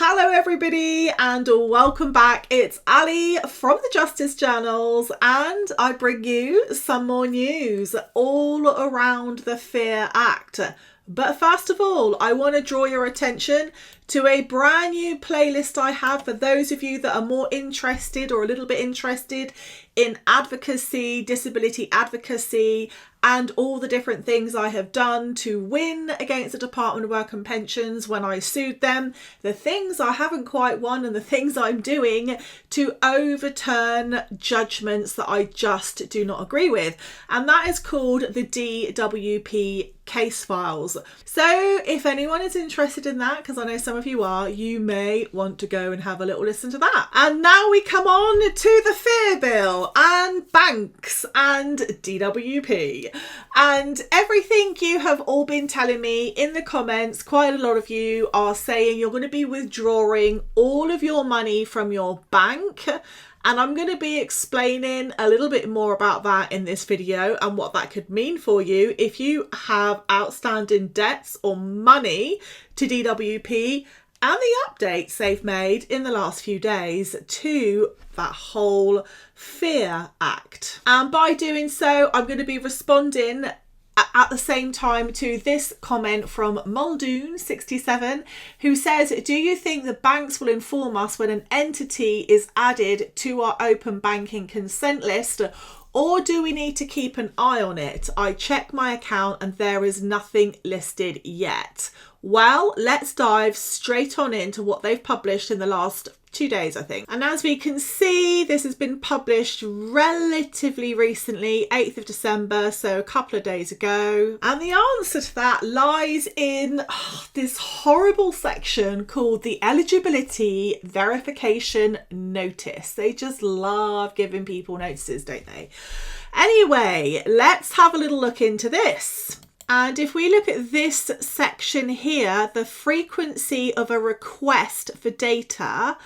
Hello everybody and welcome back. It's Ali from the Justice Journals and I bring you some more news all around the F.E.A.R Act. But first of all, I want to draw your attention to a brand new playlist I have for those of you that are more interested or a little bit interested in advocacy, disability advocacy, and all the different things I have done to win against the Department of Work and Pensions when I sued them, the things I haven't quite won and the things I'm doing to overturn judgments that I just do not agree with. And that is called the DWP case files. So if anyone is interested in that, because I know some of you are, you may want to go and have a little listen to that. And now we come on to the F.E.A.R bill and banks and DWP and everything you have all been telling me in the comments. Quite a lot of you are saying you're going to be withdrawing all of your money from your bank. And I'm going to be explaining a little bit more about that in this video and what that could mean for you if you have outstanding debts or money to DWP and the updates they've made in the last few days to that whole F.E.A.R Act. And by doing so, I'm going to be responding at the same time to this comment from Muldoon67, who says, do you think the banks will inform us when an entity is added to our open banking consent list, or do we need to keep an eye on it? I check my account and there is nothing listed yet. Well, let's dive straight on into what they've published in the last 2 days, I think. And as we can see, this has been published relatively recently, 8th of December, so a couple of days ago. And the answer to that lies in this horrible section called the Eligibility Verification Notice. They just love giving people notices, don't they? Anyway, let's have a little look into this. And if we look at this section here, the frequency of a request for data,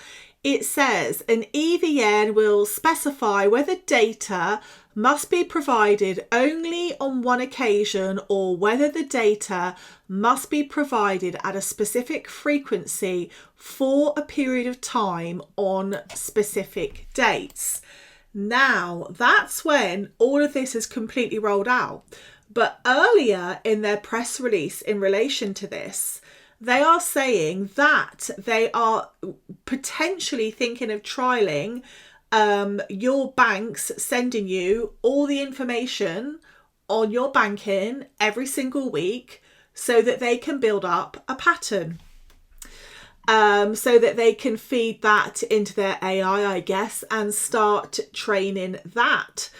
it says an EVN will specify whether data must be provided only on one occasion or whether the data must be provided at a specific frequency for a period of time on specific dates. Now, that's when all of this is completely rolled out. But earlier in their press release in relation to this, they are saying that they are potentially thinking of trialling your banks sending you all the information on your banking every single week so that they can build up a pattern. So that they can feed that into their AI, I guess, and start training that.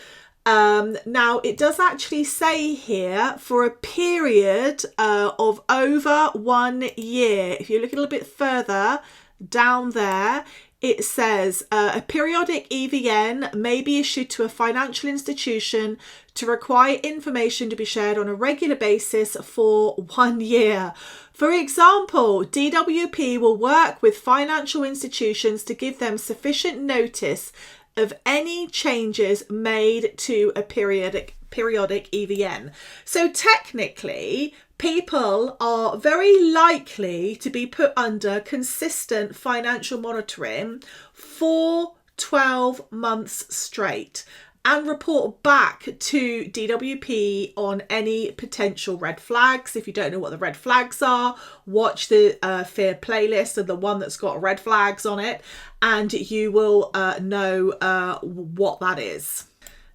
Now, it does actually say here for a period of over 1 year. If you look a little bit further down there, it says a periodic EVN may be issued to a financial institution to require information to be shared on a regular basis for 1 year. For example, DWP will work with financial institutions to give them sufficient notice of any changes made to a periodic EVN. So technically, people are very likely to be put under consistent financial monitoring for 12 months straight and report back to DWP on any potential red flags. If you don't know what the red flags are, watch the F.E.A.R playlist and the one that's got red flags on it, and you will know what that is.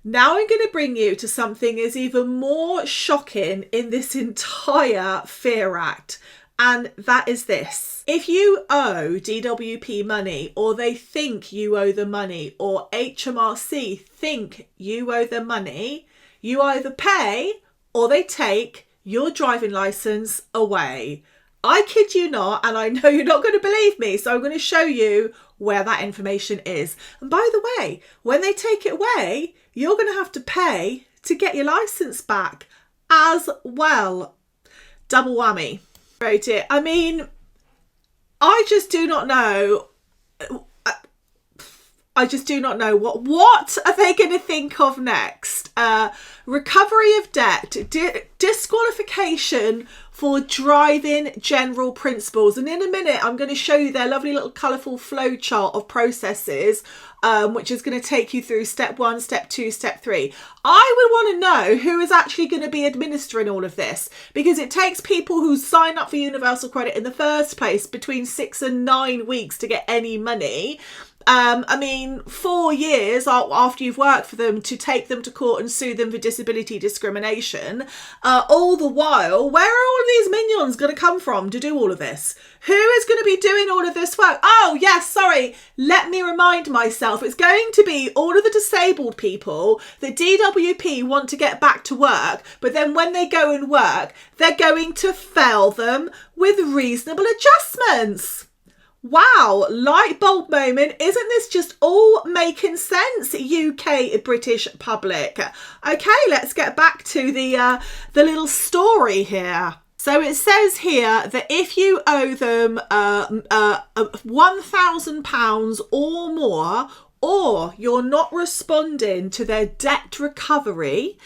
Now I'm going to bring you to something is even more shocking in this entire F.E.A.R Act, and that is this. If you owe DWP money, or they think you owe the money, or HMRC think you owe them money, you either pay or they take your driving licence away. I kid you not, and I know you're not going to believe me, so I'm going to show you where that information is. And by the way, when they take it away, you're going to have to pay to get your licence back as well. Double whammy. Oh dear. I mean, I just do not know. I just do not know what are they going to think of next. Recovery of debt, disqualification for driving general principles. And in a minute, I'm going to show you their lovely little colourful flow chart of processes, which is going to take you through step 1, step 2, step 3. I would want to know who is actually going to be administering all of this, because it takes people who sign up for universal credit in the first place between 6 and 9 weeks to get any money. 4 years after you've worked for them to take them to court and sue them for disability discrimination. All the while, where are all of these minions going to come from to do all of this? Who is going to be doing all of this work? Oh, yes, sorry. Let me remind myself. It's going to be all of the disabled people that DWP want to get back to work, but then when they go and work, they're going to fail them with reasonable adjustments. Wow, light bulb moment. Isn't this just all making sense, UK British public? Okay, let's get back to the little story here. So it says here that if you owe them £1,000 or more, or you're not responding to their debt recovery,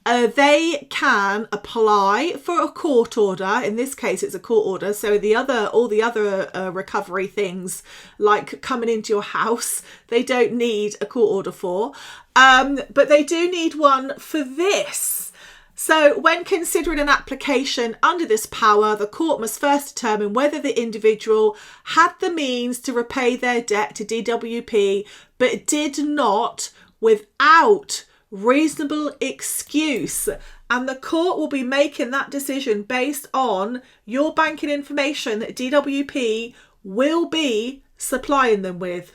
they can apply for a court order. In this case, it's a court order. So all the other recovery things, like coming into your house, they don't need a court order for. But they do need one for this. So when considering an application under this power, the court must first determine whether the individual had the means to repay their debt to DWP, but did not without reasonable excuse, and the court will be making that decision based on your banking information that DWP will be supplying them with.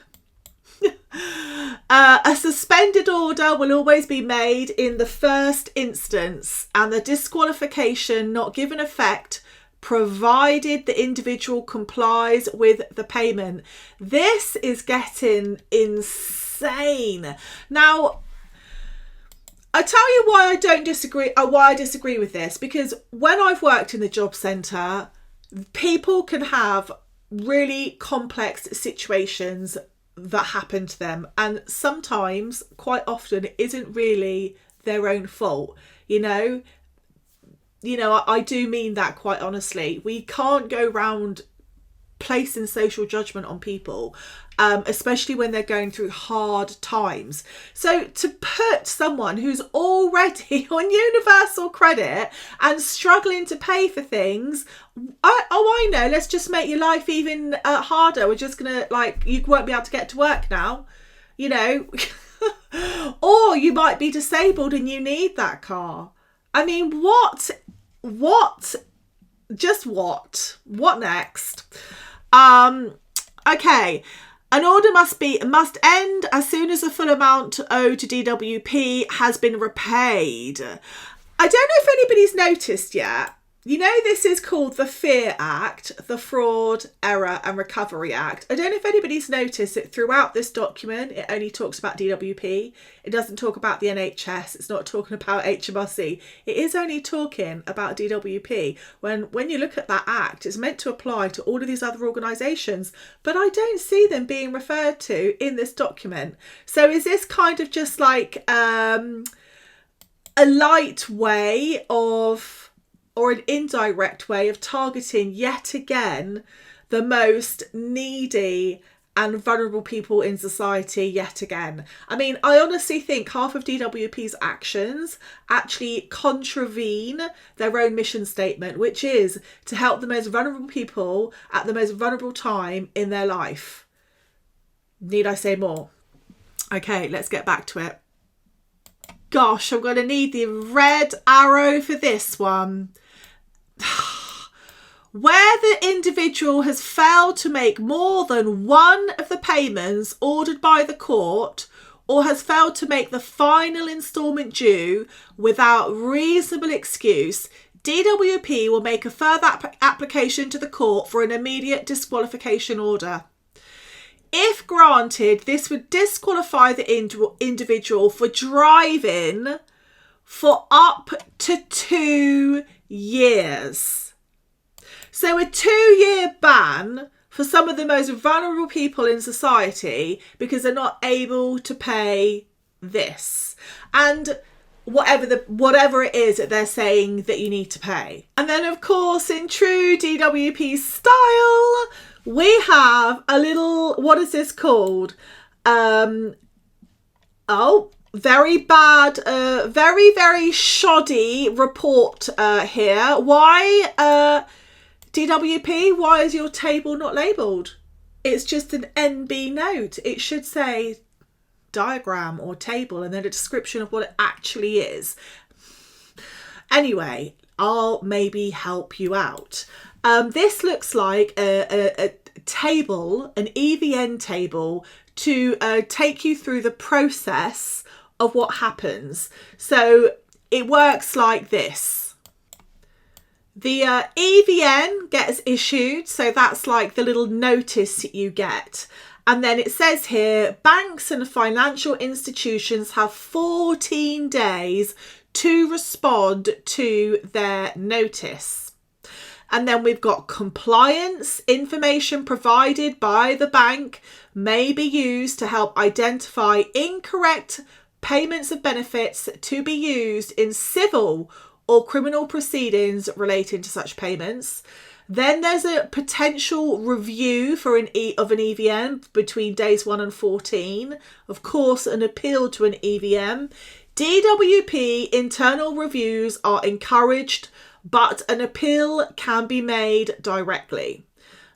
A suspended order will always be made in the first instance, and the disqualification not given effect provided the individual complies with the payment. This is getting insane. Now, I tell you why I disagree with this, because when I've worked in the job centre, people can have really complex situations that happen to them, and sometimes, quite often, it isn't really their own fault. I do mean that quite honestly. We can't go round placing social judgment on people, especially when they're going through hard times. So to put someone who's already on universal credit and struggling to pay for things, I know, let's just make your life even harder. We're just gonna, you won't be able to get to work now, or you might be disabled and you need that car. I mean, what next? Okay, an order must end as soon as the full amount owed to DWP has been repaid. I don't know if anybody's noticed yet. This is called the F.E.A.R Act, the Fraud, Error and Recovery Act. I don't know if anybody's noticed that throughout this document, it only talks about DWP. It doesn't talk about the NHS. It's not talking about HMRC. It is only talking about DWP. When you look at that act, it's meant to apply to all of these other organisations, but I don't see them being referred to in this document. So is this kind of just like a light way of, or an indirect way of targeting yet again the most needy and vulnerable people in society yet again? I mean, I honestly think half of DWP's actions actually contravene their own mission statement, which is to help the most vulnerable people at the most vulnerable time in their life. Need I say more? Okay, let's get back to it. Gosh, I'm going to need the red arrow for this one. Where the individual has failed to make more than one of the payments ordered by the court, or has failed to make the final instalment due without reasonable excuse, DWP will make a further application to the court for an immediate disqualification order. If granted, this would disqualify the individual for driving for up to 2 years. So a 2-year ban for some of the most vulnerable people in society because they're not able to pay this. And whatever it is that they're saying that you need to pay. And then of course, in true DWP style, we have a little, what is this called? Very bad, very shoddy report here. Why, DWP, why is your table not labelled? It's just an NB note. It should say diagram or table and then a description of what it actually is. Anyway, I'll maybe help you out. This looks like a table, an EVN table, to take you through the process of what happens. So it works like this. The EVN gets issued, so that's like the little notice you get. And then it says here, banks and financial institutions have 14 days to respond to their notice. And then we've got compliance. Information provided by the bank may be used to help identify incorrect payments of benefits to be used in civil or criminal proceedings relating to such payments. Then there's a potential review for an EVN between days 1 and 14. Of course, an appeal to an EVN. DWP internal reviews are encouraged, but an appeal can be made directly.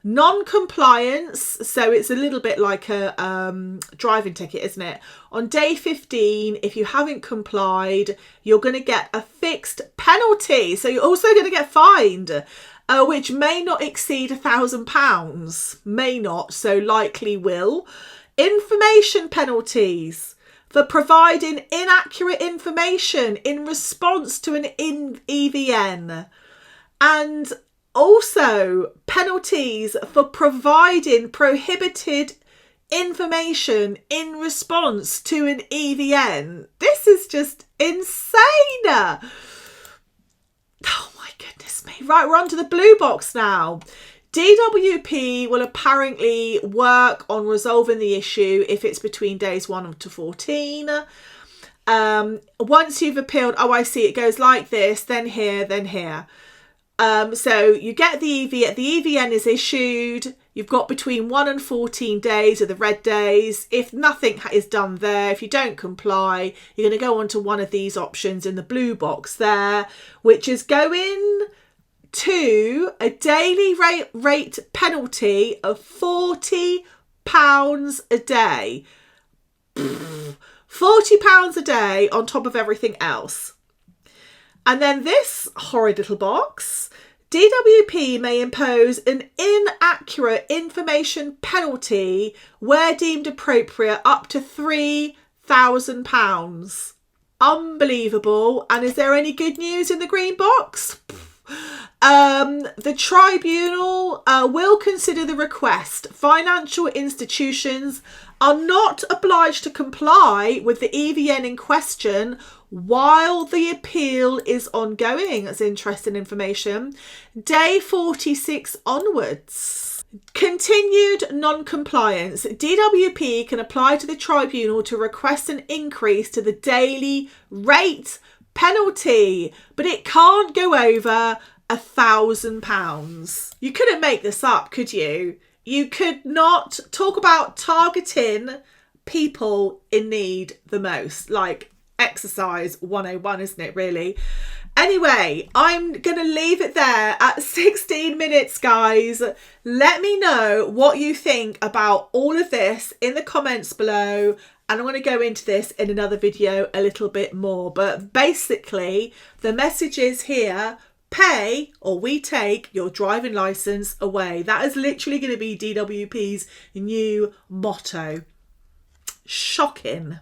Non-compliance, so it's a little bit like a driving ticket, isn't it? On day 15, if you haven't complied, you're going to get a fixed penalty. So you're also going to get fined, which may not exceed £1,000. May not, so likely will. Information penalties for providing inaccurate information in response to an EVN. And also penalties for providing prohibited information in response to an EVN. This is just insane. Oh my goodness me. Right, we're on to the blue box now. DWP will apparently work on resolving the issue if it's between days 1 to 14. Once you've appealed, oh, I see, it goes like this, then here, then here. So you get the EVN, the EVN is issued, you've got between 1 and 14 days of the red days. If nothing is done there, if you don't comply, you're going to go on to one of these options in the blue box there, which is going to a daily rate penalty of £40 a day. £40 a day on top of everything else. And then this horrid little box, DWP may impose an inaccurate information penalty where deemed appropriate up to £3,000. Unbelievable. And is there any good news in the green box? The tribunal will consider the request. Financial institutions are not obliged to comply with the EVN in question while the appeal is ongoing. That's interesting information. Day 46 onwards. Continued non-compliance. DWP can apply to the tribunal to request an increase to the daily rate penalty, but it can't go over £1,000. You couldn't make this up, could you? You could not. Talk about targeting people in need the most. Like exercise 101, isn't it, really? Anyway, I'm going to leave it there at 16 minutes, guys. Let me know what you think about all of this in the comments below. And I'm going to go into this in another video a little bit more. But basically, the message is here: pay or we take your driving licence away. That is literally going to be DWP's new motto. Shocking.